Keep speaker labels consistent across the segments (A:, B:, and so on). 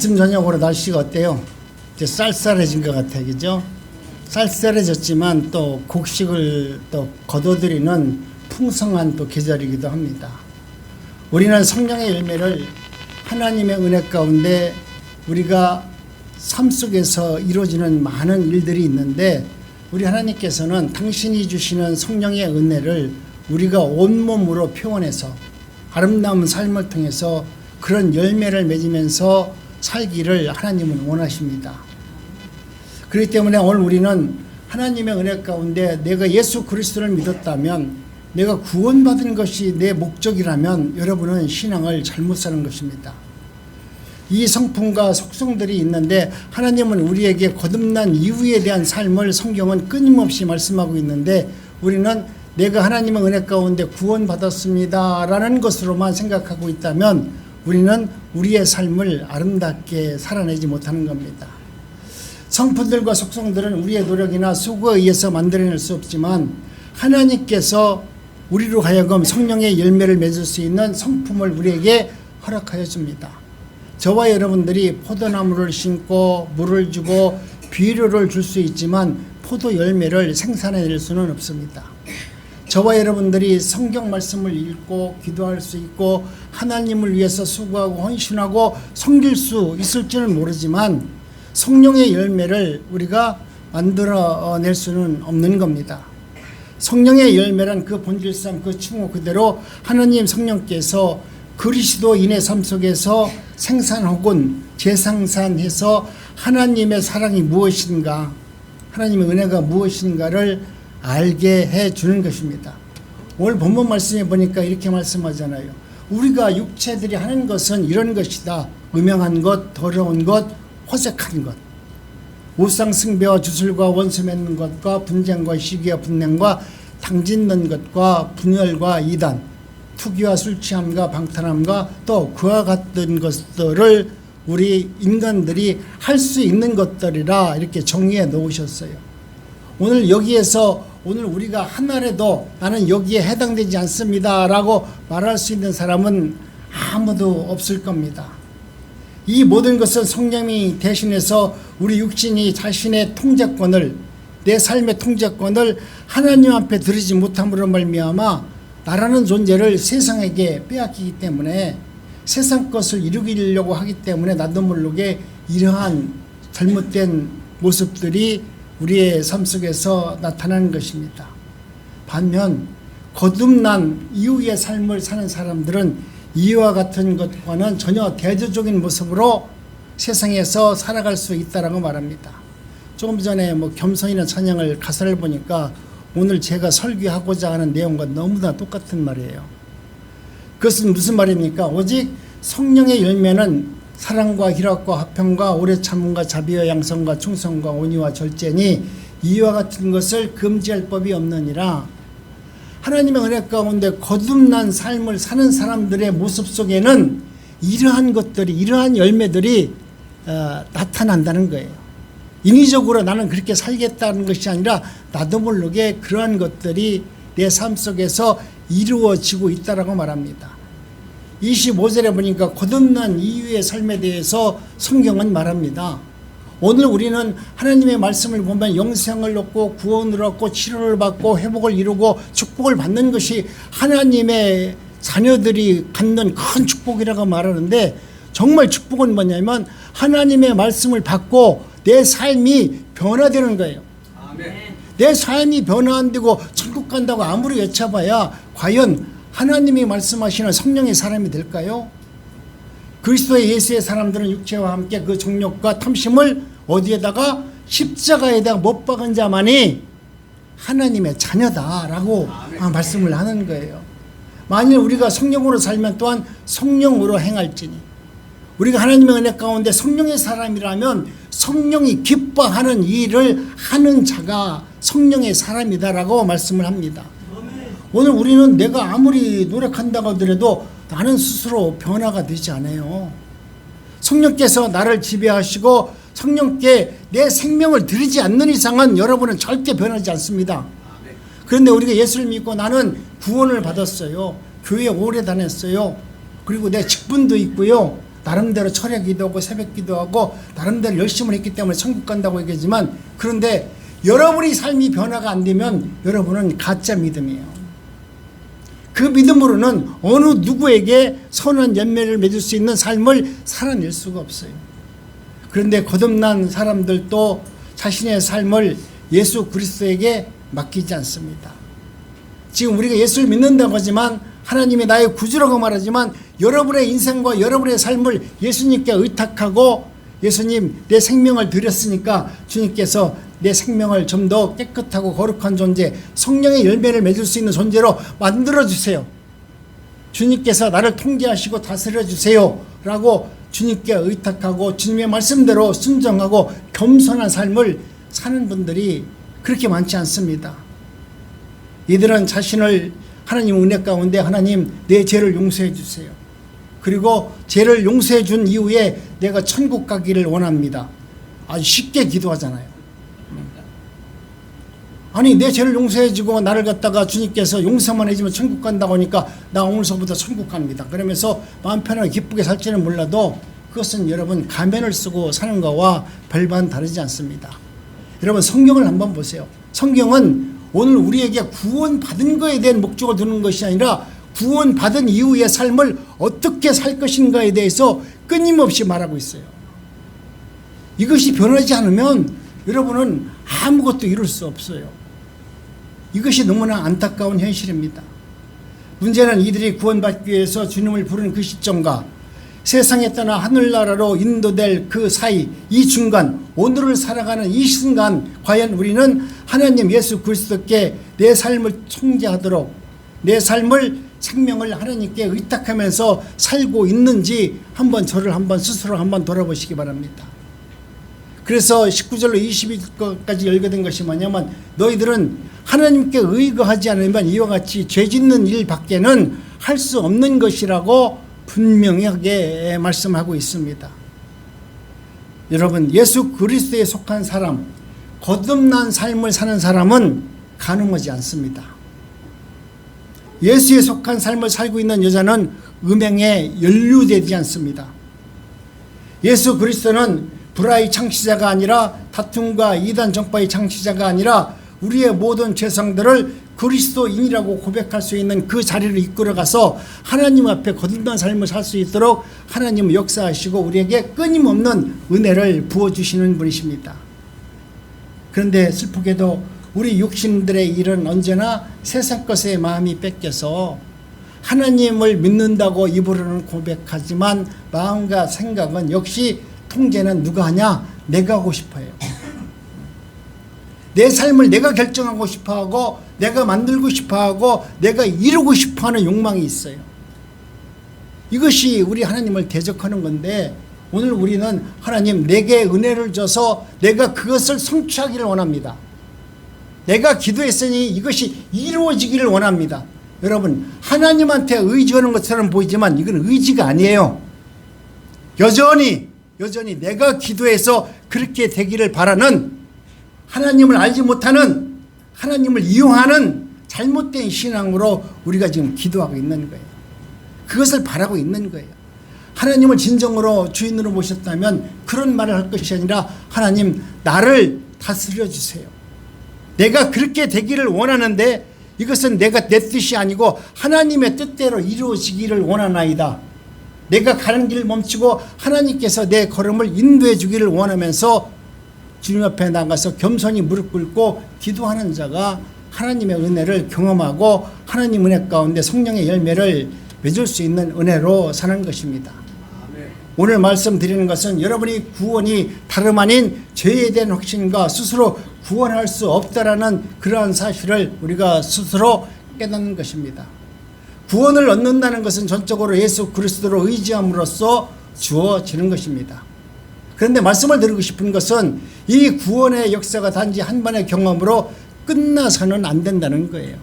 A: 아침 저녁으로 날씨가 어때요? 이제 쌀쌀해진 것 같아요, 그죠? 쌀쌀해졌지만 또 곡식을 또 거둬들이는 풍성한 또 계절이기도 합니다. 우리는 성령의 열매를 하나님의 은혜 가운데 우리가 삶 속에서 이루어지는 많은 일들이 있는데, 우리 하나님께서는 당신이 주시는 성령의 은혜를 우리가 온몸으로 표현해서 아름다운 삶을 통해서 그런 열매를 맺으면서 살기를 하나님은 원하십니다. 그렇기 때문에 오늘 우리는 하나님의 은혜 가운데 내가 예수 그리스도를 믿었다면, 내가 구원받은 것이 내 목적이라면 여러분은 신앙을 잘못 사는 것입니다. 이 성품과 속성들이 있는데 하나님은 우리에게 거듭난 이후에 대한 삶을 성경은 끊임없이 말씀하고 있는데, 우리는 내가 하나님의 은혜 가운데 구원받았습니다 라는 것으로만 생각하고 있다면 우리는 우리의 삶을 아름답게 살아내지 못하는 겁니다. 성품들과 속성들은 우리의 노력이나 수고에 의해서 만들어낼 수 없지만, 하나님께서 우리로 하여금 성령의 열매를 맺을 수 있는 성품을 우리에게 허락하여 줍니다. 저와 여러분들이 포도나무를 심고 물을 주고 비료를 줄 수 있지만 포도 열매를 생산해낼 수는 없습니다. 저와 여러분들이 성경 말씀을 읽고 기도할 수 있고 하나님을 위해서 수고하고 헌신하고 섬길 수 있을지는 모르지만 성령의 열매를 우리가 만들어낼 수는 없는 겁니다. 성령의 열매란 그 본질상 그 칭호 그대로 하나님 성령께서 그리스도인의 삶 속에서 생산 혹은 재생산해서 하나님의 사랑이 무엇인가, 하나님의 은혜가 무엇인가를 알게 해주는 것입니다. 오늘 본문 말씀에 보니까 이렇게 말씀하잖아요. 우리가 육체들이 하는 것은 이런 것이다. 음행한 것, 더러운 것, 호색한 것, 우상 숭배와 주술과 원수 맺는 것과 분쟁과 시기와 분냉과 당짓는 것과 분열과 이단, 투기와 술취함과 방탕함과 또 그와 같은 것들을 우리 인간들이 할 수 있는 것들이라 이렇게 정의해 놓으셨어요. 오늘 여기에서 오늘 우리가 하나라도 나는 여기에 해당되지 않습니다 라고 말할 수 있는 사람은 아무도 없을 겁니다. 이 모든 것은 성령이 대신해서 우리 육신이 자신의 통제권을, 내 삶의 통제권을 하나님 앞에 드리지 못함으로 말미암아 나라는 존재를 세상에게 빼앗기기 때문에, 세상 것을 이루려고 하기 때문에 나도 모르게 이러한 잘못된 모습들이 우리의 삶 속에서 나타나는 것입니다. 반면 거듭난 이후의 삶을 사는 사람들은 이와 같은 것과는 전혀 대조적인 모습으로 세상에서 살아갈 수 있다라고 말합니다. 조금 전에 겸손이나 찬양을 가사를 보니까 오늘 제가 설교하고자 하는 내용과 너무나 똑같은 말이에요. 그것은 무슨 말입니까? 오직 성령의 열매는 사랑과 희락과 화평과 오래 참음과 자비와 양성과 충성과 온유와 절제니 이와 같은 것을 금지할 법이 없느니라. 하나님의 은혜 가운데 거듭난 삶을 사는 사람들의 모습 속에는 이러한 것들이, 이러한 열매들이 나타난다는 거예요. 인위적으로 나는 그렇게 살겠다는 것이 아니라 나도 모르게 그러한 것들이 내 삶 속에서 이루어지고 있다라고 말합니다. 25절에 보니까 거듭난 이후의 삶에 대해서 성경은 말합니다. 오늘 우리는 하나님의 말씀을 보면 영생을 얻고 구원을 얻고 치료를 받고 회복을 이루고 축복을 받는 것이 하나님의 자녀들이 갖는 큰 축복이라고 말하는데, 정말 축복은 뭐냐면 하나님의 말씀을 받고 내 삶이 변화되는 거예요. 아멘. 내 삶이 변화 안 되고 천국 간다고 아무리 외쳐봐야 과연 하나님이 말씀하시는 성령의 사람이 될까요? 그리스도의 예수의 사람들은 육체와 함께 그 정욕과 탐심을 어디에다가 십자가에다가 못 박은 자만이 하나님의 자녀다라고 말씀을 하는 거예요. 만일 우리가 성령으로 살면 또한 성령으로 행할지니, 우리가 하나님의 은혜 가운데 성령의 사람이라면 성령이 기뻐하는 일을 하는 자가 성령의 사람이다라고 말씀을 합니다. 오늘 우리는 내가 아무리 노력한다고 하더라도 나는 스스로 변화가 되지 않아요. 성령께서 나를 지배하시고 성령께 내 생명을 드리지 않는 이상은 여러분은 절대 변하지 않습니다. 그런데 우리가 예수를 믿고 나는 구원을 받았어요. 교회 오래 다녔어요. 그리고 내 직분도 있고요. 나름대로 철야 기도하고 새벽 기도하고 나름대로 열심을 했기 때문에 천국 간다고 얘기하지만, 그런데 여러분의 삶이 변화가 안 되면 여러분은 가짜 믿음이에요. 그 믿음으로는 어느 누구에게 선한 열매를 맺을 수 있는 삶을 살아낼 수가 없어요. 그런데 거듭난 사람들도 자신의 삶을 예수 그리스도에게 맡기지 않습니다. 지금 우리가 예수를 믿는다고 하지만, 하나님이 나의 구주라고 말하지만, 여러분의 인생과 여러분의 삶을 예수님께 의탁하고, 예수님 내 생명을 드렸으니까 주님께서 내 생명을 좀 더 깨끗하고 거룩한 존재, 성령의 열매를 맺을 수 있는 존재로 만들어주세요. 주님께서 나를 통제하시고 다스려주세요 라고 주님께 의탁하고 주님의 말씀대로 순종하고 겸손한 삶을 사는 분들이 그렇게 많지 않습니다. 이들은 자신을 하나님 은혜 가운데, 하나님 내 죄를 용서해 주세요. 그리고 죄를 용서해 준 이후에 내가 천국 가기를 원합니다. 아주 쉽게 기도하잖아요. 아니 내 죄를 용서해 주고 나를 갖다가 주님께서 용서만 해주면 천국 간다고 하니까 나 오늘서부터 천국 갑니다. 그러면서 마음 편하게 기쁘게 살지는 몰라도 그것은 여러분 가면을 쓰고 사는 거와 별반 다르지 않습니다. 여러분 성경을 한번 보세요. 성경은 오늘 우리에게 구원받은 것에 대한 목적을 두는 것이 아니라 구원받은 이후의 삶을 어떻게 살 것인가에 대해서 끊임없이 말하고 있어요. 이것이 변하지 않으면 여러분은 아무것도 이룰 수 없어요. 이것이 너무나 안타까운 현실입니다. 문제는 이들이 구원받기 위해서 주님을 부르는 그 시점과 세상에 떠나 하늘나라로 인도될 그 사이, 이 중간, 오늘을 살아가는 이 순간, 과연 우리는 하나님 예수 그리스도께 내 삶을 통제하도록, 내 삶을, 생명을 하나님께 의탁하면서 살고 있는지 한번 저를 한번 스스로 한번 돌아보시기 바랍니다. 그래서 19절로 22절까지 열거된 것이 뭐냐면, 너희들은 하나님께 의거하지 않으면 이와 같이 죄 짓는 일 밖에는 할 수 없는 것이라고 분명하게 말씀하고 있습니다. 여러분, 예수 그리스도에 속한 사람, 거듭난 삶을 사는 사람은 가늠하지 않습니다. 예수에 속한 삶을 살고 있는 여자는 음행에 연루되지 않습니다. 예수 그리스도는 불화의 창시자가 아니라 다툼과 이단 정파의 창시자가 아니라 우리의 모든 죄성들을 그리스도인이라고 고백할 수 있는 그 자리를 이끌어가서 하나님 앞에 거듭난 삶을 살 수 있도록 하나님은 역사하시고 우리에게 끊임없는 은혜를 부어주시는 분이십니다. 그런데 슬프게도 우리 육신들의 일은 언제나 세상 것에 마음이 뺏겨서 하나님을 믿는다고 입으로는 고백하지만 마음과 생각은 역시 통제는 누가 하냐? 내가 하고 싶어요. 내 삶을 내가 결정하고 싶어하고 내가 만들고 싶어하고 내가 이루고 싶어하는 욕망이 있어요. 이것이 우리 하나님을 대적하는 건데, 오늘 우리는 하나님 내게 은혜를 줘서 내가 그것을 성취하기를 원합니다. 내가 기도했으니 이것이 이루어지기를 원합니다. 여러분, 하나님한테 의지하는 것처럼 보이지만 이건 의지가 아니에요. 여전히 내가 기도해서 그렇게 되기를 바라는, 하나님을 알지 못하는, 하나님을 이용하는 잘못된 신앙으로 우리가 지금 기도하고 있는 거예요. 그것을 바라고 있는 거예요. 하나님을 진정으로 주인으로 모셨다면 그런 말을 할 것이 아니라, 하나님 나를 다스려 주세요. 내가 그렇게 되기를 원하는데 이것은 내 뜻이 아니고 하나님의 뜻대로 이루어지기를 원하나이다. 내가 가는 길을 멈추고 하나님께서 내 걸음을 인도해 주기를 원하면서 주님 앞에 나가서 겸손히 무릎 꿇고 기도하는 자가 하나님의 은혜를 경험하고 하나님 은혜 가운데 성령의 열매를 맺을 수 있는 은혜로 사는 것입니다. 오늘 말씀드리는 것은 여러분이 구원이 다름 아닌 죄에 대한 확신과 스스로 구원할 수 없다라는 그러한 사실을 우리가 스스로 깨닫는 것입니다. 구원을 얻는다는 것은 전적으로 예수 그리스도로 의지함으로써 주어지는 것입니다. 그런데 말씀을 드리고 싶은 것은 이 구원의 역사가 단지 한 번의 경험으로 끝나서는 안 된다는 거예요.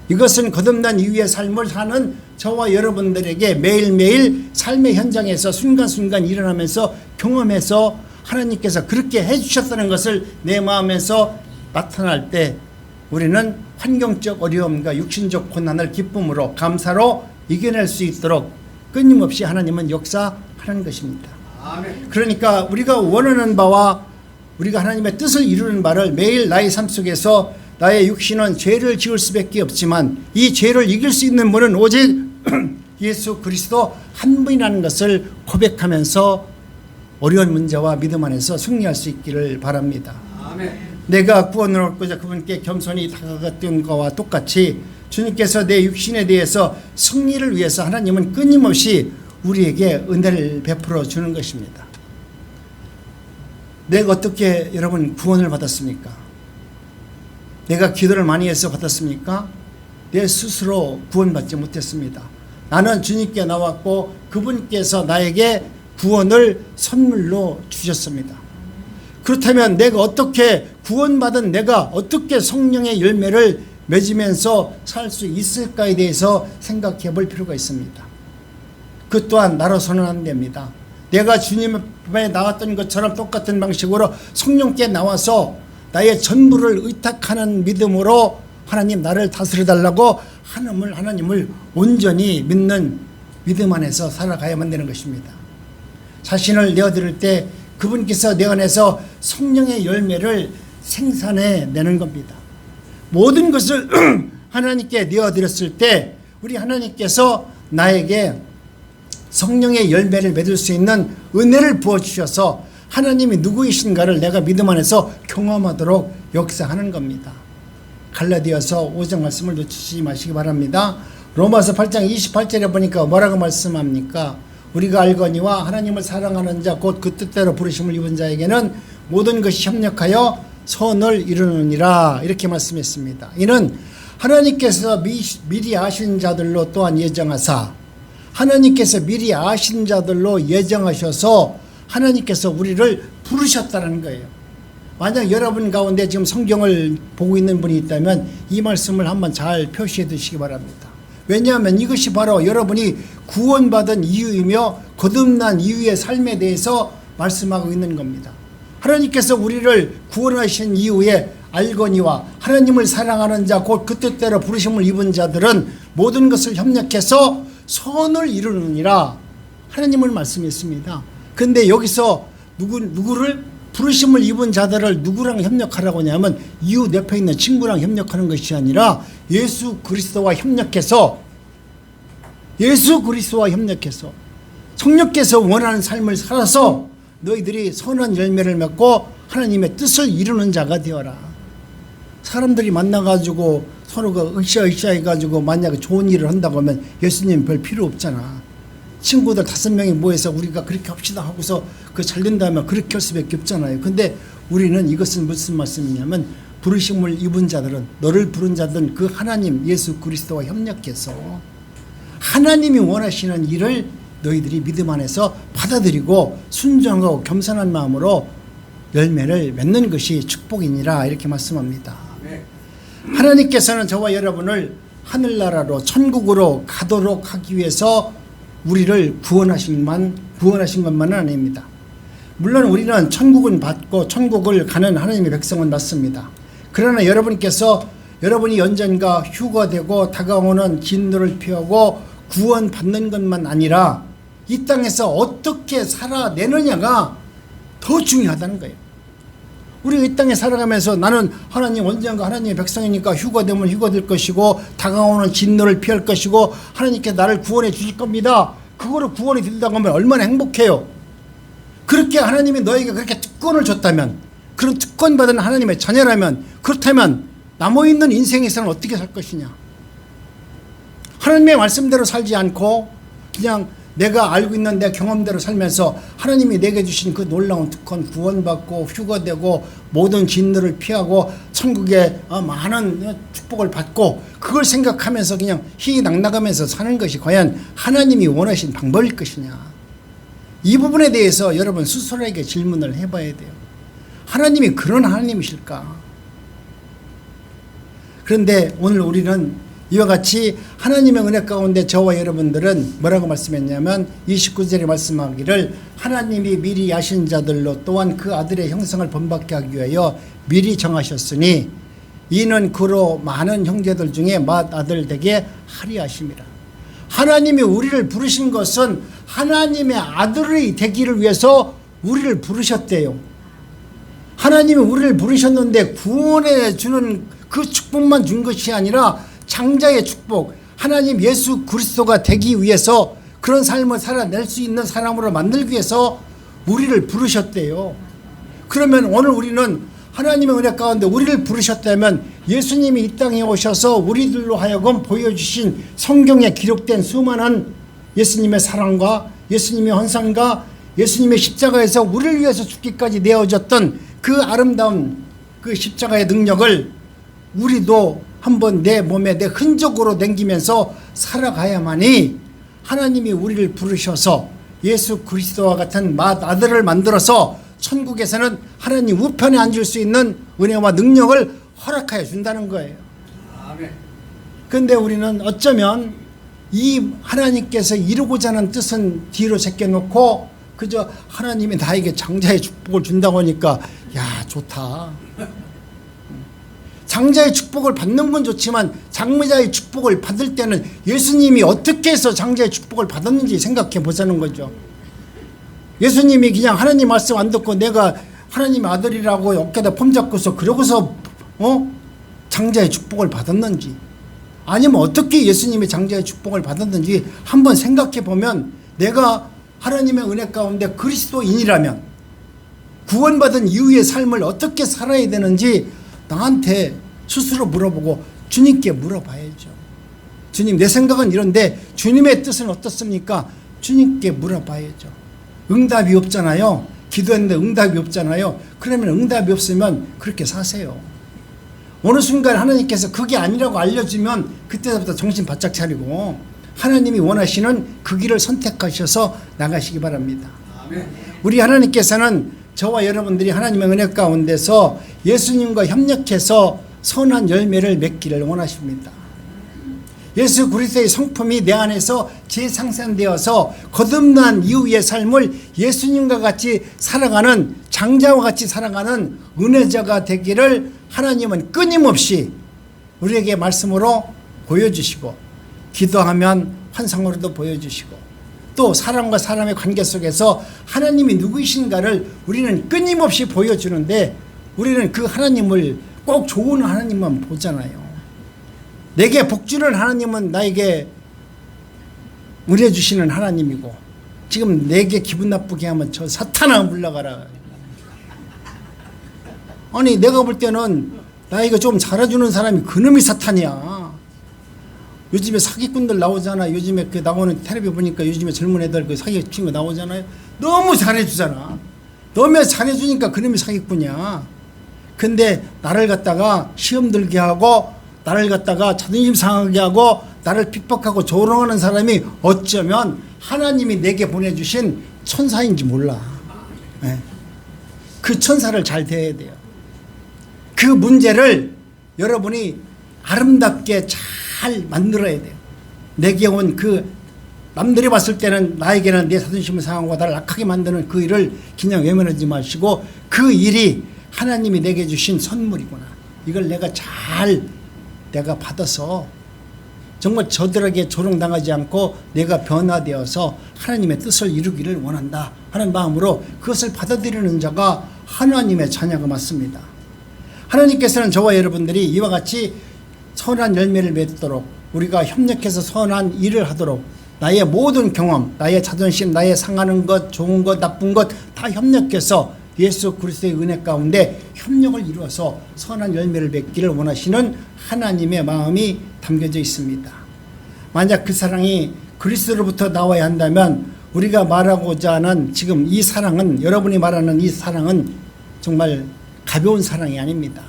A: 이것은 거듭난 이후의 삶을 사는 저와 여러분들에게 매일매일 삶의 현장에서 순간순간 일어나면서 경험해서 하나님께서 그렇게 해주셨다는 것을 내 마음에서 나타날 때 우리는 환경적 어려움과 육신적 고난을 기쁨으로 감사로 이겨낼 수 있도록 끊임없이 하나님은 역사하실 하는 것입니다. 그러니까 우리가 원하는 바와 우리가 하나님의 뜻을 이루는 바를 매일 나의 삶 속에서 나의 육신은 죄를 지을 수밖에 없지만 이 죄를 이길 수 있는 분은 오직 예수 그리스도 한 분이라는 것을 고백하면서 어려운 문제와 믿음 안에서 승리할 수 있기를 바랍니다. 내가 구원을 얻고자 그분께 겸손히 다가갔던 것과 똑같이 주님께서 내 육신에 대해서 승리를 위해서 하나님은 끊임없이 우리에게 은혜를 베풀어 주는 것입니다. 내가 어떻게 여러분 구원을 받았습니까? 내가 기도를 많이 해서 받았습니까? 내 스스로 구원받지 못했습니다. 나는 주님께 나왔고 그분께서 나에게 구원을 선물로 주셨습니다. 그렇다면 내가 어떻게 구원받은 내가 어떻게 성령의 열매를 맺으면서 살 수 있을까에 대해서 생각해 볼 필요가 있습니다. 그 또한 나로서는 안 됩니다. 내가 주님 앞에 나왔던 것처럼 똑같은 방식으로 성령께 나와서 나의 전부를 의탁하는 믿음으로 하나님 나를 다스려 달라고 하나님을 온전히 믿는 믿음 안에서 살아가야만 되는 것입니다. 자신을 내어드릴 때 그분께서 내 안에서 성령의 열매를 생산해 내는 겁니다. 모든 것을 하나님께 내어드렸을 때 우리 하나님께서 나에게 성령의 열매를 맺을 수 있는 은혜를 부어주셔서 하나님이 누구이신가를 내가 믿음 안에서 경험하도록 역사하는 겁니다. 갈라디아서 5장 말씀을 놓치지 마시기 바랍니다. 로마서 8장 28절에 보니까 뭐라고 말씀합니까? 우리가 알거니와 하나님을 사랑하는 자 곧 그 뜻대로 부르심을 입은 자에게는 모든 것이 협력하여 선을 이루느니라 이렇게 말씀했습니다. 이는 하나님께서 미리 아신 자들로 또한 예정하사 하나님께서 미리 아신 자들로 예정하셔서 하나님께서 우리를 부르셨다는 거예요. 만약 여러분 가운데 지금 성경을 보고 있는 분이 있다면 이 말씀을 한번 잘 표시해 두시기 바랍니다. 왜냐하면 이것이 바로 여러분이 구원받은 이유이며 거듭난 이유의 삶에 대해서 말씀하고 있는 겁니다. 하나님께서 우리를 구원하신 이후에 알거니와 하나님을 사랑하는 자 곧 그 뜻대로 부르심을 입은 자들은 모든 것을 협력해서 선을 이루느니라 하나님을 말씀했습니다. 근데 여기서 누구를 부르심을 입은 자들을 누구랑 협력하라고 하냐면 이웃 옆에 있는 친구랑 협력하는 것이 아니라 예수 그리스도와 협력해서 성령께서 원하는 삶을 살아서 너희들이 선한 열매를 맺고 하나님의 뜻을 이루는 자가 되어라. 사람들이 만나가지고 서로가 으쌰으쌰 해가지고 만약에 좋은 일을 한다고 하면 예수님 별 필요 없잖아. 친구들 5명이 모여서 우리가 그렇게 합시다 하고서 그 잘 된다면 그렇게 할 수밖에 없잖아요. 근데 우리는 이것은 무슨 말씀이냐면 부르심을 입은 자들은 너를 부른 자들은 그 하나님 예수 그리스도와 협력해서 하나님이 원하시는 일을 너희들이 믿음 안에서 받아들이고 순종하고 겸손한 마음으로 열매를 맺는 것이 축복이니라 이렇게 말씀합니다. 하나님께서는 저와 여러분을 하늘나라로 천국으로 가도록 하기 위해서 우리를 구원하신 것만은 아닙니다. 물론 우리는 천국은 받고 천국을 가는 하나님의 백성은 맞습니다. 그러나 여러분이 언젠가 휴거되고 다가오는 진노를 피하고 구원받는 것만 아니라 이 땅에서 어떻게 살아내느냐가 더 중요하다는 거예요. 우리가 이 땅에 살아가면서 나는 하나님 언젠가 하나님의 백성이니까 휴거되면 휴거될 것이고 다가오는 진노를 피할 것이고 하나님께 나를 구원해 주실 겁니다. 그거를 구원이 된다고 하면 얼마나 행복해요. 그렇게 하나님이 너에게 그렇게 특권을 줬다면 그런 특권 받은 하나님의 자녀라면 그렇다면 남아있는 인생에서는 어떻게 살 것이냐. 하나님의 말씀대로 살지 않고 그냥 내가 알고 있는 내 경험대로 살면서 하나님이 내게 주신 그 놀라운 특권 구원받고 휴거되고 모든 진노를 피하고 천국에 많은 축복을 받고 그걸 생각하면서 그냥 희낙낙하면서 사는 것이 과연 하나님이 원하신 방법일 것이냐. 이 부분에 대해서 여러분 스스로에게 질문을 해봐야 돼요. 하나님이 그런 하나님이실까? 그런데 오늘 우리는 이와 같이 하나님의 은혜 가운데 저와 여러분들은 뭐라고 말씀했냐면 29절에 말씀하기를 하나님이 미리 아신 자들로 또한 그 아들의 형상을 본받게 하기 위하여 미리 정하셨으니 이는 그로 많은 형제들 중에 맏아들 되게 하리 하심이라. 하나님이 우리를 부르신 것은 하나님의 아들이 되기를 위해서 우리를 부르셨대요. 하나님이 우리를 부르셨는데 구원해 주는 그 축복만 준 것이 아니라 장자의 축복, 하나님 예수 그리스도가 되기 위해서 그런 삶을 살아낼 수 있는 사람으로 만들기 위해서 우리를 부르셨대요. 그러면 오늘 우리는 하나님의 은혜 가운데 우리를 부르셨다면 예수님이 이 땅에 오셔서 우리들로 하여금 보여주신 성경에 기록된 수많은 예수님의 사랑과 예수님의 헌상과 예수님의 십자가에서 우리를 위해서 죽기까지 내어졌던 그 아름다운 그 십자가의 능력을 우리도 한번 내 몸에 내 흔적으로 남기면서 살아가야만이 하나님이 우리를 부르셔서 예수 그리스도와 같은 아들을 만들어서 천국에서는 하나님 우편에 앉을 수 있는 은혜와 능력을 허락하여 준다는 거예요. 그런데 우리는 어쩌면 이 하나님께서 이루고자 하는 뜻은 뒤로 제껴놓고 그저 하나님이 나에게 장자의 축복을 준다고 하니까 야 좋다. 장자의 축복을 받는 건 좋지만 장자의 축복을 받을 때는 예수님이 어떻게 해서 장자의 축복을 받았는지 생각해 보자는 거죠. 예수님이 그냥 하나님 말씀 안 듣고 내가 하나님의 아들이라고 어깨에다 폼 잡고서 그러고서 장자의 축복을 받았는지, 아니면 어떻게 예수님이 장자의 축복을 받았는지 한번 생각해 보면 내가 하나님의 은혜 가운데 그리스도인이라면 구원받은 이후의 삶을 어떻게 살아야 되는지 나한테 스스로 물어보고 주님께 물어봐야죠. 주님, 내 생각은 이런데 주님의 뜻은 어떻습니까? 주님께 물어봐야죠. 응답이 없잖아요. 기도했는데 응답이 없잖아요. 그러면 응답이 없으면 그렇게 사세요. 어느 순간 하나님께서 그게 아니라고 알려주면 그때부터 정신 바짝 차리고 하나님이 원하시는 그 길을 선택하셔서 나가시기 바랍니다. 우리 하나님께서는 저와 여러분들이 하나님의 은혜 가운데서 예수님과 협력해서 선한 열매를 맺기를 원하십니다. 예수 그리스도의 성품이 내 안에서 재상생되어서 거듭난 이후의 삶을 예수님과 같이 살아가는, 장자와 같이 살아가는 은혜자가 되기를 하나님은 끊임없이 우리에게 말씀으로 보여주시고, 기도하면 환상으로도 보여주시고, 또 사람과 사람의 관계 속에서 하나님이 누구이신가를 우리는 끊임없이 보여주는데, 우리는 그 하나님을 꼭 좋은 하나님만 보잖아요. 내게 복주는 하나님은 나에게 은혜 주시는 하나님이고, 지금 내게 기분 나쁘게 하면 저 사탄아 물러가라. 아니 내가 볼 때는 나에게 좀 잘해주는 사람이 그놈이 사탄이야. 요즘에 사기꾼들 나오잖아. 요즘에 그 나오는 텔레비 보니까 요즘에 젊은 애들 그 사기 친구 나오잖아요. 너무 잘해주잖아. 너무 잘해주니까 그놈이 사기꾼이야. 근데 나를 갖다가 시험 들게 하고, 나를 갖다가 자존심 상하게 하고, 나를 핍박하고 조롱하는 사람이 어쩌면 하나님이 내게 보내주신 천사인지 몰라. 네. 그 천사를 잘 대해야 돼요. 그 문제를 여러분이 아름답게 잘 만들어야 돼요. 내게 온 그 남들이 봤을 때는 나에게는 내 자존심을 상하고 나를 악하게 만드는 그 일을 그냥 외면하지 마시고, 그 일이 하나님이 내게 주신 선물이구나. 이걸 내가 받아서 정말 저들에게 조롱당하지 않고 내가 변화되어서 하나님의 뜻을 이루기를 원한다 하는 마음으로 그것을 받아들이는 자가 하나님의 자녀가 맞습니다. 하나님께서는 저와 여러분들이 이와 같이 선한 열매를 맺도록, 우리가 협력해서 선한 일을 하도록, 나의 모든 경험, 나의 자존심, 나의 상하는 것, 좋은 것, 나쁜 것 다 협력해서 예수 그리스도의 은혜 가운데 협력을 이루어서 선한 열매를 맺기를 원하시는 하나님의 마음이 담겨져 있습니다. 만약 그 사랑이 그리스도로부터 나와야 한다면 우리가 말하고자 하는 지금 이 사랑은, 여러분이 말하는 이 사랑은 정말 가벼운 사랑이 아닙니다.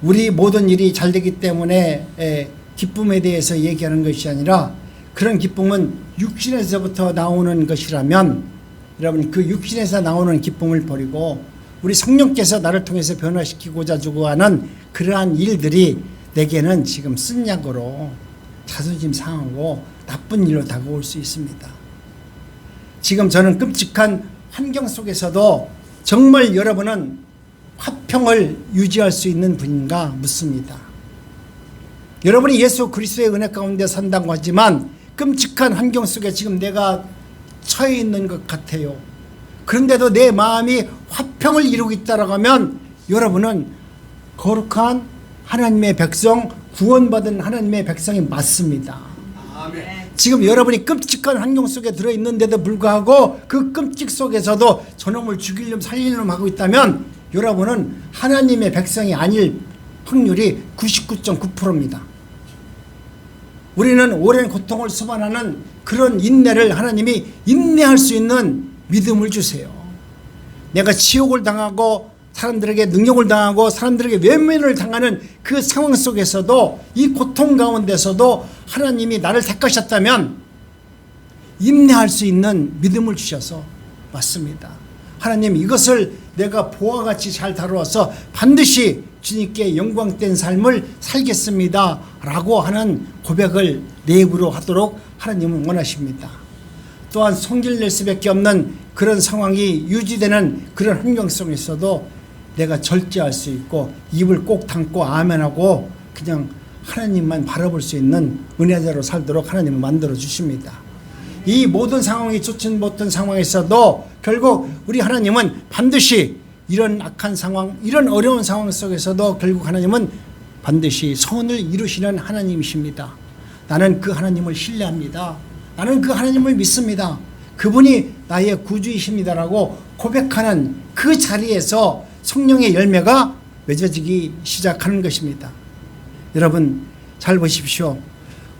A: 우리 모든 일이 잘 되기 때문에 기쁨에 대해서 얘기하는 것이 아니라, 그런 기쁨은 육신에서부터 나오는 것이라면 여러분 그 육신에서 나오는 기쁨을 버리고 우리 성령께서 나를 통해서 변화시키고자 주고 하는 그러한 일들이 내게는 지금 쓴 약으로 자존심 상하고 나쁜 일로 다가올 수 있습니다. 지금 저는 끔찍한 환경 속에서도 정말 여러분은 화평을 유지할 수 있는 분인가 묻습니다. 여러분이 예수 그리스도의 은혜 가운데 산다고 하지만 끔찍한 환경 속에 지금 내가 처해 있는 것 같아요. 그런데도 내 마음이 화평을 이루고 있다라고 하면 여러분은 거룩한 하나님의 백성, 구원받은 하나님의 백성이 맞습니다.
B: 아멘.
A: 지금 여러분이 끔찍한 환경 속에 들어있는데도 불구하고 그 끔찍 속에서도 저놈을 죽이려면 살리려면 하고 있다면 여러분은 하나님의 백성이 아닐 확률이 99.9%입니다. 우리는 오랜 고통을 수반하는 그런 인내를 하나님이 인내할 수 있는 믿음을 주세요. 내가 치욕을 당하고 사람들에게 능욕을 당하고 사람들에게 외면을 당하는 그 상황 속에서도 이 고통 가운데서도 하나님이 나를 택하셨다면 인내할 수 있는 믿음을 주셔서 맞습니다. 하나님, 이것을 내가 보와 같이 잘 다루어서 반드시 주님께 영광된 삶을 살겠습니다 라고 하는 고백을 내 입으로 하도록 하나님은 원하십니다. 또한 성질 낼 수밖에 없는 그런 상황이 유지되는 그런 환경 속에서도 내가 절제할 수 있고 입을 꼭 닫고 아멘하고 그냥 하나님만 바라볼 수 있는 은혜자로 살도록 하나님은 만들어 주십니다. 이 모든 상황이 좋지 못한 상황에서도 결국 우리 하나님은 반드시 이런 악한 상황, 이런 어려운 상황 속에서도 결국 하나님은 반드시 선을 이루시는 하나님이십니다. 나는 그 하나님을 신뢰합니다. 나는 그 하나님을 믿습니다. 그분이 나의 구주이십니다라고 고백하는 그 자리에서 성령의 열매가 맺어지기 시작하는 것입니다. 여러분 잘 보십시오.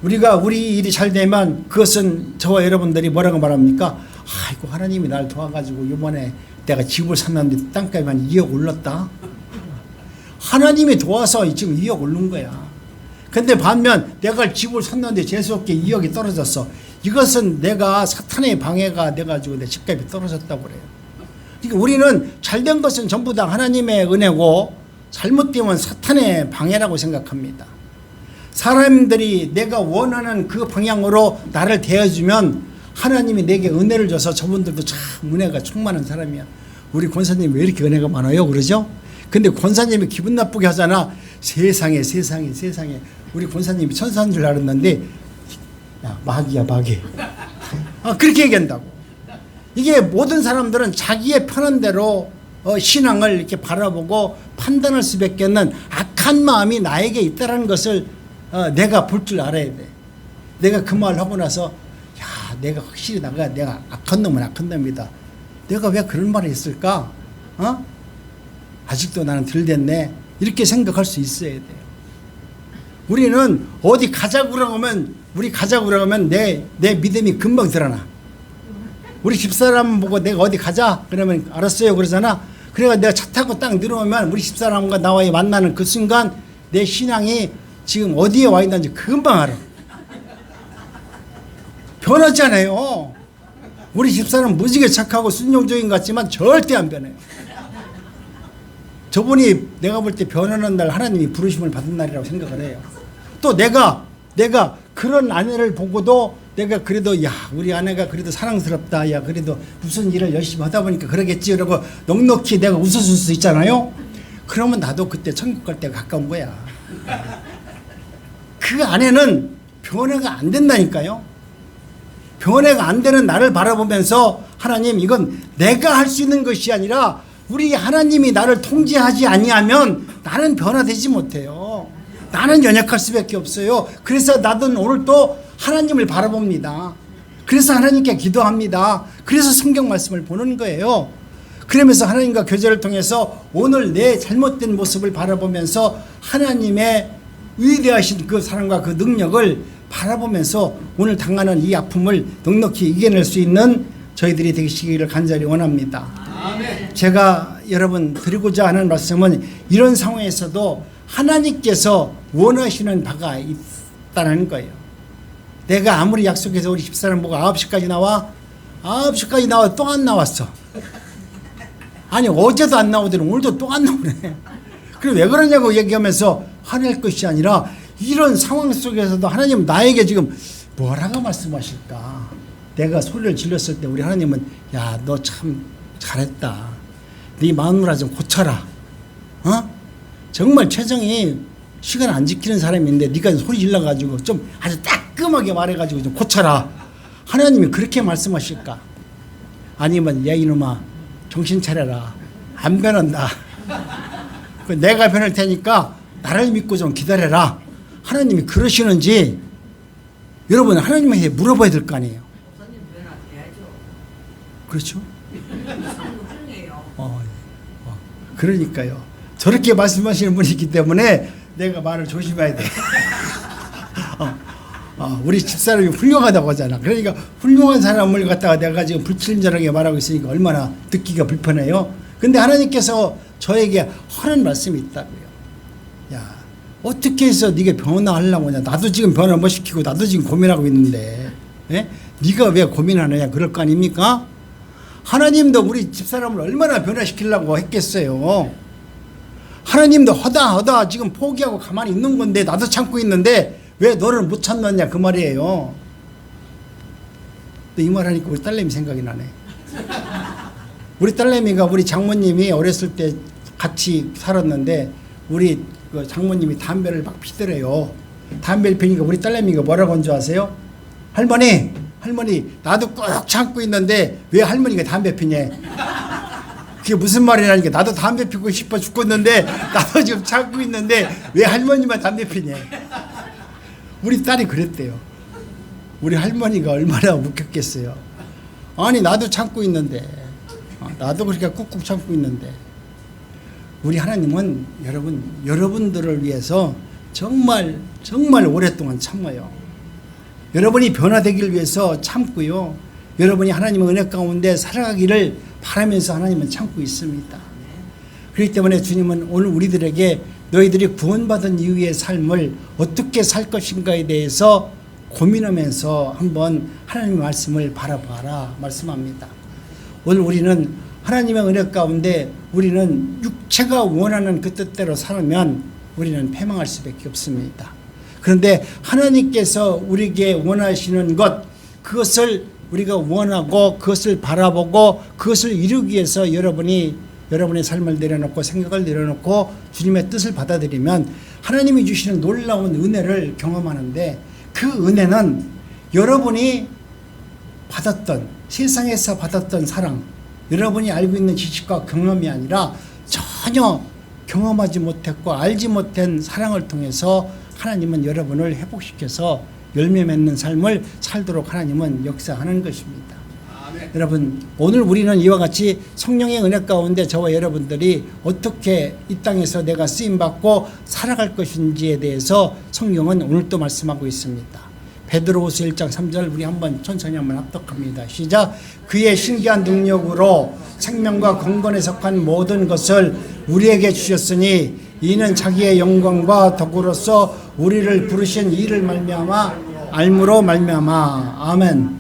A: 우리가 우리 일이 잘 되면 그것은 저와 여러분들이 뭐라고 말합니까? 아이고, 하나님이 날 도와가지고 이번에 내가 집을 샀는데 땅값이 2억 올랐다. 하나님이 도와서 지금 2억 오른 거야. 근데 반면 내가 집을 샀는데 재수없게 2억이 떨어졌어. 이것은 내가 사탄의 방해가 돼가지고 내 집값이 떨어졌다고 그래요. 그러니까 우리는 잘된 것은 전부 다 하나님의 은혜고 잘못되면 사탄의 방해라고 생각합니다. 사람들이 내가 원하는 그 방향으로 나를 대해주면 하나님이 내게 은혜를 줘서 저분들도 참 은혜가 충만한 사람이야. 우리 권사님 왜 이렇게 은혜가 많아요? 그러죠? 근데 권사님이 기분 나쁘게 하잖아. 세상에 우리 권사님이 천사인 줄 알았는데 야, 마귀야 마귀. 그렇게 얘기한다고. 이게 모든 사람들은 자기의 편한 대로 신앙을 이렇게 바라보고 판단할 수밖에 없는 악한 마음이 나에게 있다는 것을 내가 볼 줄 알아야 돼. 내가 그 말을 하고 나서 야, 내가 확실히 내가 악한 놈은 악한 놈이다. 내가 왜 그런 말을 했을까? 아직도 나는 덜 됐네. 이렇게 생각할 수 있어야 돼요. 우리는 어디 가자고 그러면 내 믿음이 금방 드러나. 우리 집사람 보고 내가 어디 가자 그러면 알았어요 그러잖아. 그래가 내가 차 타고 딱 내려오면 우리 집사람과 나와의 만나는 그 순간 내 신앙이 지금 어디에 와 있는지 금방 알아. 변하잖아요. 우리 집사람 무지개 착하고 순종적인 것 같지만 절대 안 변해요. 저분이 내가 볼 때 변하는 날 하나님이 부르심을 받은 날이라고 생각을 해요. 또 내가 그런 아내를 보고도 내가 그래도 야, 우리 아내가 그래도 사랑스럽다. 야, 그래도 무슨 일을 열심히 하다 보니까 그러겠지. 그러고 넉넉히 내가 웃어줄 수 있잖아요. 그러면 나도 그때 천국 갈 때가 가까운 거야. 그 아내는 변화가 안 된다니까요. 변화가 안 되는 나를 바라보면서 하나님, 이건 내가 할 수 있는 것이 아니라 우리 하나님이 나를 통제하지 아니하면 나는 변화되지 못해요. 나는 연약할 수밖에 없어요. 그래서 나도 오늘 또 하나님을 바라봅니다. 그래서 하나님께 기도합니다. 그래서 성경 말씀을 보는 거예요. 그러면서 하나님과 교제를 통해서 오늘 내 잘못된 모습을 바라보면서 하나님의 위대하신 그 사랑과 그 능력을 바라보면서 오늘 당하는 이 아픔을 넉넉히 이겨낼 수 있는 저희들이 되시기를 간절히 원합니다.
B: 아멘.
A: 제가 여러분 드리고자 하는 말씀은 이런 상황에서도 하나님께서 원하시는 바가 있다는 거예요. 내가 아무리 약속해서 우리 집사람 보고 9시까지 나와 9시까지 나와 또 안 나왔어. 아니 어제도 안 나오더니 오늘도 또 안 나오네. 그리고 왜 그러냐고 얘기하면서 화낼 것이 아니라 이런 상황 속에서도 하나님 나에게 지금 뭐라고 말씀하실까. 내가 소리를 질렀을 때 우리 하나님은 야, 너 참 잘했다. 네 마누라 좀 고쳐라. 정말 최정이 시간 안 지키는 사람인데 네가 소리 질러가지고 좀 아주 따끔하게 말해가지고 좀 고쳐라. 하나님이 그렇게 말씀하실까? 아니면 야 이놈아 정신 차려라. 안 변한다. 내가 변할 테니까 나를 믿고 좀 기다려라. 하나님이 그러시는지 여러분 하나님한테 물어봐야 될 거 아니에요.
B: 목사님 변화돼야죠.
A: 그렇죠?
B: 훌륭해요.
A: 그러니까요. 저렇게 말씀하시는 분이기 때문에 내가 말을 조심해야 돼. 우리 집사람이 훌륭하다고 하잖아. 그러니까 훌륭한 사람을 갖다가 내가 지금 불친절하게 말하고 있으니까 얼마나 듣기가 불편해요. 근데 하나님께서 저에게 하는 말씀이 있다고요. 야, 어떻게 해서 네가 변화하려고 하냐. 나도 지금 변화 못 시키고 나도 지금 고민하고 있는데 네가 왜 고민하느냐 그럴 거 아닙니까? 하나님도 우리 집사람을 얼마나 변화시키려고 했겠어요. 하나님도 하다 지금 포기하고 가만히 있는 건데 나도 참고 있는데 왜 너를 못 참느냐 그 말이에요. 이 말 하니까 우리 딸내미 생각이 나네. 우리 딸내미가 우리 장모님이 어렸을 때 같이 살았는데 우리 그 장모님이 담배를 막 피더래요. 담배를 피니까 우리 딸내미가 뭐라고 한 줄 아세요? 할머니 나도 꾹 참고 있는데 왜 할머니가 담배 피냐. 그게 무슨 말이라니까. 나도 담배 피고 싶어 죽겠는데 나도 지금 참고 있는데 왜 할머니만 담배 피냐. 우리 딸이 그랬대요. 우리 할머니가 얼마나 웃겼겠어요. 아니 나도 참고 있는데 나도 그렇게 꾹꾹 참고 있는데 우리 하나님은 여러분들을 위해서 정말 오랫동안 참아요. 여러분이 변화되기를 위해서 참고요. 여러분이 하나님의 은혜 가운데 살아가기를 바라면서 하나님은 참고 있습니다. 그렇기 때문에 주님은 오늘 우리들에게 너희들이 구원받은 이후의 삶을 어떻게 살 것인가에 대해서 고민하면서 한번 하나님의 말씀을 바라봐라 말씀합니다. 오늘 우리는 하나님의 은혜 가운데 우리는 육체가 원하는 그 뜻대로 살면 우리는 패망할 수밖에 없습니다. 그런데 하나님께서 우리에게 원하시는 것, 그것을 우리가 원하고 그것을 바라보고 그것을 이루기 위해서 여러분의 삶을 내려놓고 생각을 내려놓고 주님의 뜻을 받아들이면 하나님이 주시는 놀라운 은혜를 경험하는데 그 은혜는 여러분이 받았던 세상에서 받았던 사랑, 여러분이 알고 있는 지식과 경험이 아니라 전혀 경험하지 못했고 알지 못한 사랑을 통해서 하나님은 여러분을 회복시켜서 열매 맺는 삶을 살도록 하나님은 역사하는 것입니다.
B: 아멘.
A: 여러분 오늘 우리는 이와 같이 성령의 은혜 가운데 저와 여러분들이 어떻게 이 땅에서 내가 쓰임받고 살아갈 것인지에 대해서 성경은 오늘 또 말씀하고 있습니다. 베드로후서 1장 3절 우리 한번 천천히 한번 합독합니다. 시작. 그의 신기한 능력으로 생명과 건건에 속한 모든 것을 우리에게 주셨으니 이는 자기의 영광과 덕으로서 우리를 부르신 이를 말미암아 알므로 말미암아. 아멘.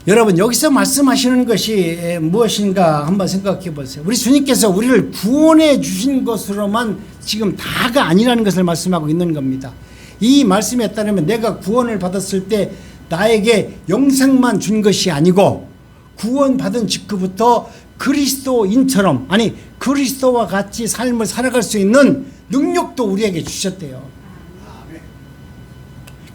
A: 여러분 여기서 말씀하시는 것이 무엇인가 한번 생각해 보세요. 우리 주님께서 우리를 구원해 주신 것으로만 지금 다가 아니라는 것을 말씀하고 있는 겁니다. 이 말씀에 따르면 내가 구원을 받았을 때 나에게 영생만 준 것이 아니고 구원받은 직후부터 그리스도인처럼 아니 그리스도와 같이 삶을 살아갈 수 있는 능력도 우리에게 주셨대요.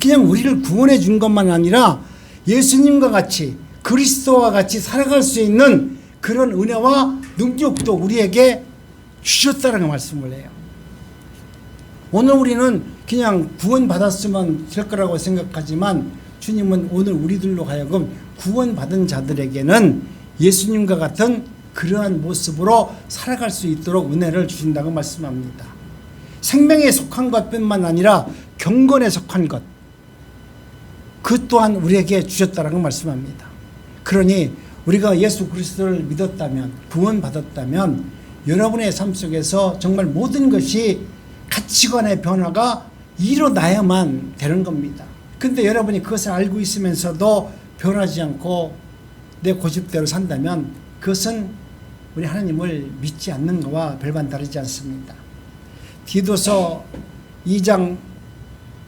A: 그냥 우리를 구원해 준 것만 아니라 예수님과 같이 그리스도와 같이 살아갈 수 있는 그런 은혜와 능력도 우리에게 주셨다는 말씀을 해요. 오늘 우리는 그냥 구원받았으면 될 거라고 생각하지만 주님은 오늘 우리들로 하여금 구원받은 자들에게는 예수님과 같은 그러한 모습으로 살아갈 수 있도록 은혜를 주신다고 말씀합니다. 생명에 속한 것뿐만 아니라 경건에 속한 것, 그 또한 우리에게 주셨다라고 말씀합니다. 그러니 우리가 예수 그리스도를 믿었다면 구원받았다면 여러분의 삶 속에서 정말 모든 것이 가치관의 변화가 일어나야만 되는 겁니다. 근데 여러분이 그것을 알고 있으면서도 변하지 않고 내 고집대로 산다면 그것은 우리 하나님을 믿지 않는 것과 별반 다르지 않습니다. 디도서 2장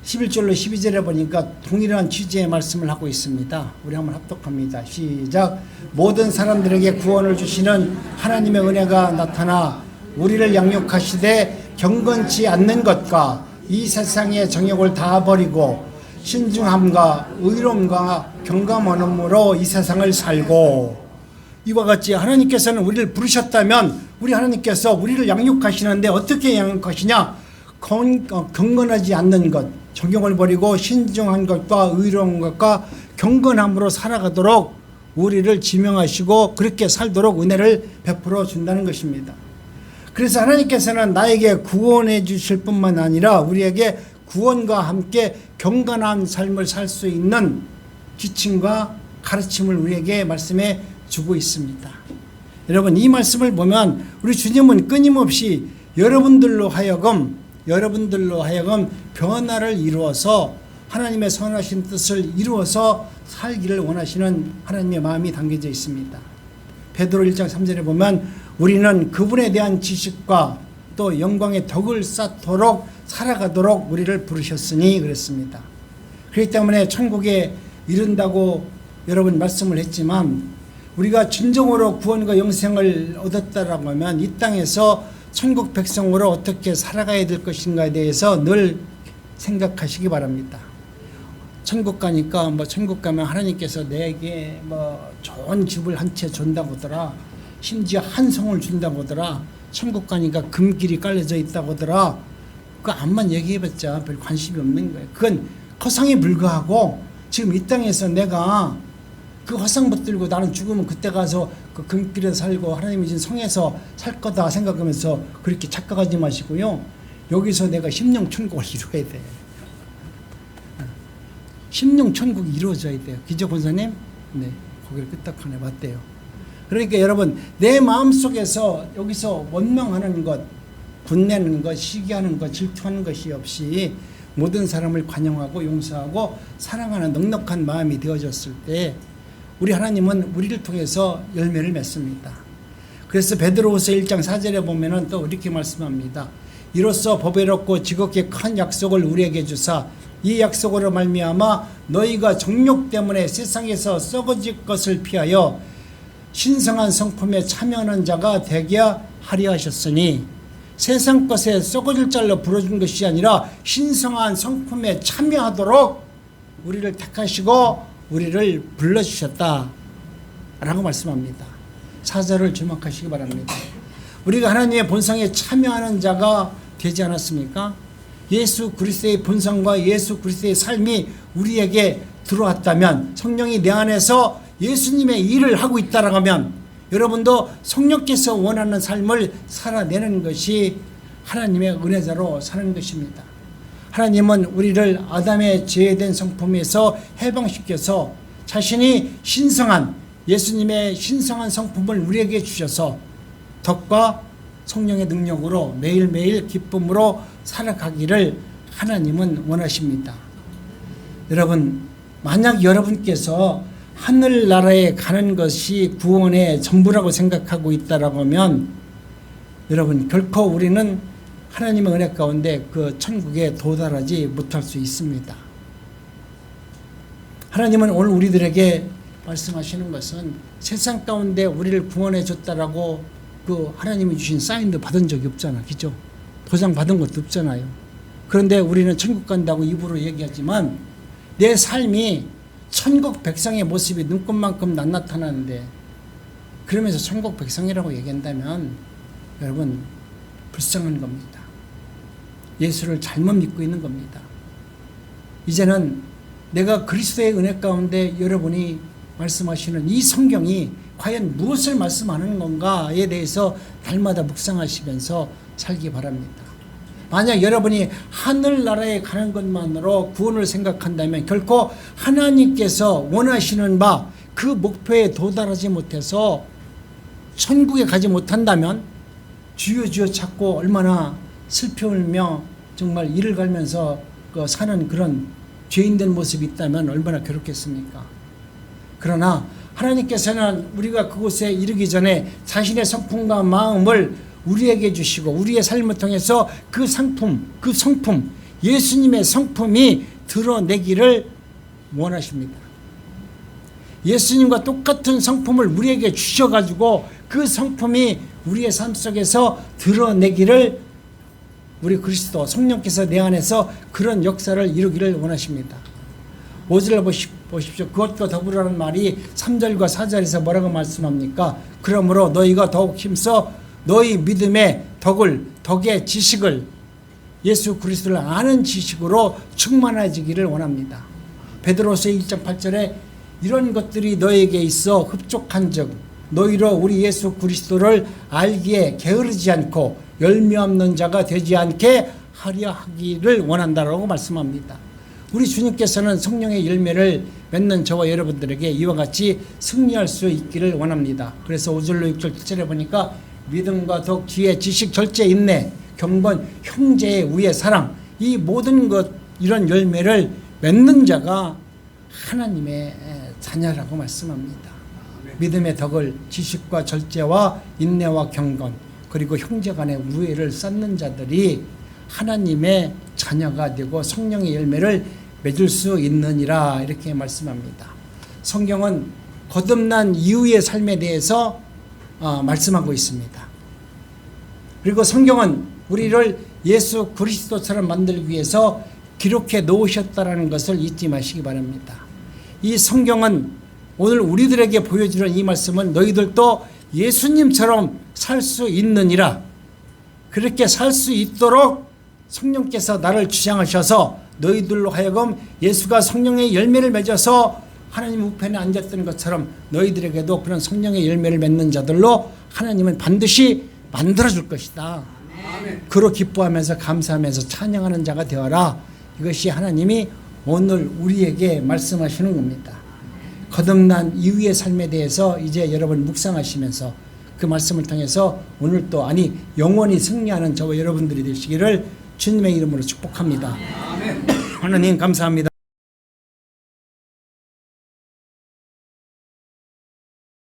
A: 11절로 12절에 보니까 동일한 취지의 말씀을 하고 있습니다. 우리 한번 합독합니다. 시작. 모든 사람들에게 구원을 주시는 하나님의 은혜가 나타나 우리를 양육하시되 경건치 않는 것과 이 세상의 정욕을 다 버리고 신중함과 의로움과 경감함으로 이 세상을 살고, 이와 같이 하나님께서는 우리를 부르셨다면 우리 하나님께서 우리를 양육하시는데 어떻게 양육하시냐? 경건하지 않는 것, 정욕을 버리고 신중한 것과 의로운 것과 경건함으로 살아가도록 우리를 지명하시고 그렇게 살도록 은혜를 베풀어 준다는 것입니다. 그래서 하나님께서는 나에게 구원해 주실 뿐만 아니라 우리에게 구원과 함께 경건한 삶을 살 수 있는 지침과 가르침을 우리에게 말씀해 주고 있습니다. 여러분, 이 말씀을 보면 우리 주님은 끊임없이 여러분들로 하여금 변화를 이루어서 하나님의 선하신 뜻을 이루어서 살기를 원하시는 하나님의 마음이 담겨져 있습니다. 베드로 1장 3절에 보면 우리는 그분에 대한 지식과 또 영광의 덕을 쌓도록 살아가도록 우리를 부르셨으니 그랬습니다. 그렇기 때문에 천국에 이른다고 여러분 말씀을 했지만, 우리가 진정으로 구원과 영생을 얻었다라고 하면 이 땅에서 천국 백성으로 어떻게 살아가야 될 것인가에 대해서 늘 생각하시기 바랍니다. 천국 가니까 천국 가면 하나님께서 내게 좋은 집을 한 채 준다고 하더라. 심지어 한 성을 준다고 하더라. 천국 가니까 금길이 깔려져 있다고 하더라. 그 암만 얘기해봤자 별 관심이 없는 거예요. 그건 허상에 불과하고, 지금 이 땅에서 내가 그 허상 붙들고 나는 죽으면 그때 가서 그 금길에 살고 하나님이 준 성에서 살 거다 생각하면서 그렇게 착각하지 마시고요. 여기서 내가 심령 천국을 이루어야 돼요. 심령 천국이 이루어져야 돼요. 기조 권사님? 네, 거기를 끄떡하네. 맞대요. 그러니까 여러분, 내 마음속에서 여기서 원망하는 것, 분내는 것, 시기하는 것, 질투하는 것이 없이 모든 사람을 관용하고 용서하고 사랑하는 넉넉한 마음이 되어졌을 때 우리 하나님은 우리를 통해서 열매를 맺습니다. 그래서 베드로후서 1장 4절에 보면은 또 이렇게 말씀합니다. 이로써 보배롭고 지극히 큰 약속을 우리에게 주사 이 약속으로 말미암아 너희가 정욕 때문에 세상에서 썩어질 것을 피하여 신성한 성품에 참여하는 자가 되게 하려 하셨으니, 세상 것에 썩어질 자로 부르준 것이 아니라 신성한 성품에 참여하도록 우리를 택하시고 우리를 불러주셨다 라고 말씀합니다. 4절을 주목하시기 바랍니다. 우리가 하나님의 본성에 참여하는 자가 되지 않았습니까? 예수 그리스도의 본성과 예수 그리스도의 삶이 우리에게 들어왔다면, 성령이 내 안에서 예수님의 일을 하고 있다라고 하면 여러분도 성령께서 원하는 삶을 살아내는 것이 하나님의 은혜자로 사는 것입니다. 하나님은 우리를 아담의 죄된 성품에서 해방시켜서 자신이 신성한 예수님의 신성한 성품을 우리에게 주셔서 덕과 성령의 능력으로 매일매일 기쁨으로 살아가기를 하나님은 원하십니다. 여러분, 만약 여러분께서 하늘나라에 가는 것이 구원의 전부라고 생각하고 있다라고 하면 여러분, 결코 우리는 하나님의 은혜 가운데 그 천국에 도달하지 못할 수 있습니다. 하나님은 오늘 우리들에게 말씀하시는 것은 세상 가운데 우리를 구원해 줬다라고 그 하나님이 주신 사인도 받은 적이 없잖아. 그죠? 도장 받은 것도 없잖아요. 그런데 우리는 천국 간다고 입으로 얘기하지만 내 삶이 천국 백성의 모습이 눈꽃만큼 안 나타나는데, 그러면서 천국 백성이라고 얘기한다면 여러분, 불쌍한 겁니다. 예수를 잘못 믿고 있는 겁니다. 이제는 내가 그리스도의 은혜 가운데 여러분이 말씀하시는 이 성경이 과연 무엇을 말씀하는 건가에 대해서 날마다 묵상하시면서 살기 바랍니다. 만약 여러분이 하늘나라에 가는 것만으로 구원을 생각한다면 결코 하나님께서 원하시는 바 그 목표에 도달하지 못해서 천국에 가지 못한다면 주여 주여 찾고 얼마나 슬피 울며 정말 이를 갈면서 사는 그런 죄인된 모습이 있다면 얼마나 괴롭겠습니까? 그러나 하나님께서는 우리가 그곳에 이르기 전에 자신의 성품과 마음을 우리에게 주시고 우리의 삶을 통해서 그 상품, 그 성품, 예수님의 성품이 드러내기를 원하십니다. 예수님과 똑같은 성품을 우리에게 주셔가지고 그 성품이 우리의 삶 속에서 드러내기를 우리 그리스도 성령께서 내 안에서 그런 역사를 이루기를 원하십니다. 5절을 보십시오. 그것과 더불어라는 말이 3절과 4절에서 뭐라고 말씀합니까? 그러므로 너희가 더욱 힘써 너희 믿음의 덕의 지식을 예수 그리스도를 아는 지식으로 충만해지기를 원합니다. 베드로서 1장 8절에 이런 것들이 너에게 있어 흡족한즉 너희로 우리 예수 그리스도를 알기에 게으르지 않고 열매 없는 자가 되지 않게 하려 하기를 원한다라고 말씀합니다. 우리 주님께서는 성령의 열매를 맺는 저와 여러분들에게 이와 같이 승리할 수 있기를 원합니다. 그래서 5절로 6절 7절에 보니까 믿음과 덕, 지혜, 지식, 절제, 인내, 경건, 형제의 우애, 사랑, 이 모든 것 이런 열매를 맺는 자가 하나님의 자녀라고 말씀합니다. 믿음의 덕을 지식과 절제와 인내와 경건 그리고 형제 간의 우애를 쌓는 자들이 하나님의 자녀가 되고 성령의 열매를 맺을 수 있느니라 이렇게 말씀합니다. 성경은 거듭난 이후의 삶에 대해서 말씀하고 있습니다. 그리고 성경은 우리를 예수 그리스도처럼 만들기 위해서 기록해 놓으셨다는 것을 잊지 마시기 바랍니다. 이 성경은 오늘 우리들에게 보여주는 이 말씀은 너희들도 예수님처럼 살 수 있느니라, 그렇게 살 수 있도록 성령께서 나를 주장하셔서 너희들로 하여금 예수가 성령의 열매를 맺어서 하나님 우편에 앉았던 것처럼 너희들에게도 그런 성령의 열매를 맺는 자들로 하나님은 반드시 만들어줄 것이다. 그로 기뻐하면서 감사하면서 찬양하는 자가 되어라. 이것이 하나님이 오늘 우리에게 말씀하시는 겁니다. 거듭난 이후의 삶에 대해서 이제 여러분 묵상하시면서 그 말씀을 통해서 오늘 또 영원히 승리하는 저와 여러분들이 되시기를 주님의 이름으로 축복합니다. 하나님 감사합니다.